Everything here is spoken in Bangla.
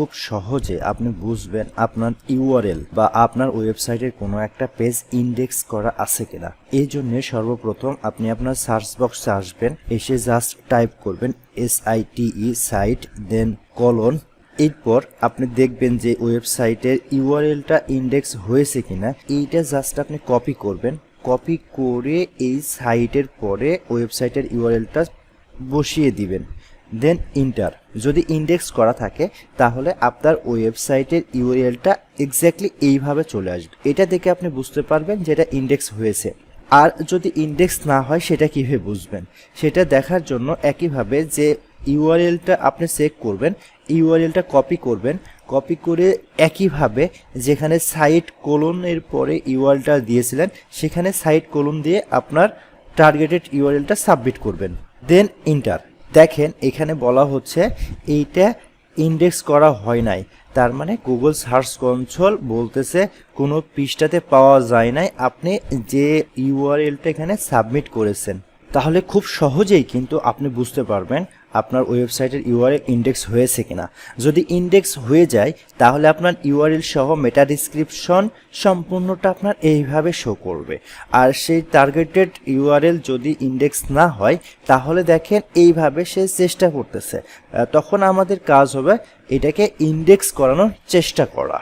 খুব সহজে আপনি বুঝবেন আপনার ইউআরএল বা আপনার ওয়েবসাইটের কোনো একটা পেজ ইন্ডেক্স করা আছে কিনা। এই জন্য সর্বপ্রথম আপনি আপনার সার্চ বক্সে আসবেন, এসে জাস্ট টাইপ করবেন SITE সাইট দেন কলন। এরপর আপনি দেখবেন যে ওয়েবসাইটের ইউআরএলটা ইন্ডেক্স হয়েছে কিনা। এইটা জাস্ট আপনি কপি করবেন, কপি করে এই সাইটের পরে ওয়েবসাইটের ইউআরএলটা বসিয়ে দিবেন, দেন ইন্টার। যদি ইন্ডেক্স করা থাকে তাহলে আপনার ওয়েবসাইটের ইউআরএলটা এক্স্যাক্টলি এইভাবে চলে আসবে। এটা দেখে আপনি বুঝতে পারবেন যে এটা ইন্ডেক্স হয়েছে। আর যদি ইন্ডেক্স না হয় সেটা কীভাবে বুঝবেন, সেটা দেখার জন্য একইভাবে যে ইউআরএলটা আপনি চেক করবেন, ইউআরএলটা কপি করবেন, কপি করে একইভাবে যেখানে সাইট কোলনের পরে ইউআরএলটা দিয়েছিলেন সেখানে সাইট কোলন দিয়ে আপনার টার্গেটেড ইউআরএলটা সাবমিট করবেন, দেন ইন্টার। দেখেন এখানে বলা হচ্ছে এইটা ইন্ডেক্স করা হয় নাই, তার মানে গুগল সার্চ কনসোল বলতেছে কোনো পৃষ্ঠাতে পাওয়া যায় নাই আপনি যে ইউআরএলটা এখানে সাবমিট করেছেন। তাহলে খুব সহজেই কিন্তু আপনি বুঝতে পারবেন আপনার ওয়েবসাইটের ইউআরএল ইন্ডেক্স হয়েছে কিনা। যদি ইন্ডেক্স হয়ে যায় তাহলে আপনার ইউআরএল সহ মেটা ডিসক্রিপশন সম্পূর্ণটা আপনার এইভাবে শো করবে। আর সেই টার্গেটেড ইউআরএল যদি ইন্ডেক্স না হয় তাহলে দেখেন এইভাবে সে চেষ্টা করতেছে, তখন আমাদের কাজ হবে এটাকে ইন্ডেক্স করানোর চেষ্টা করা।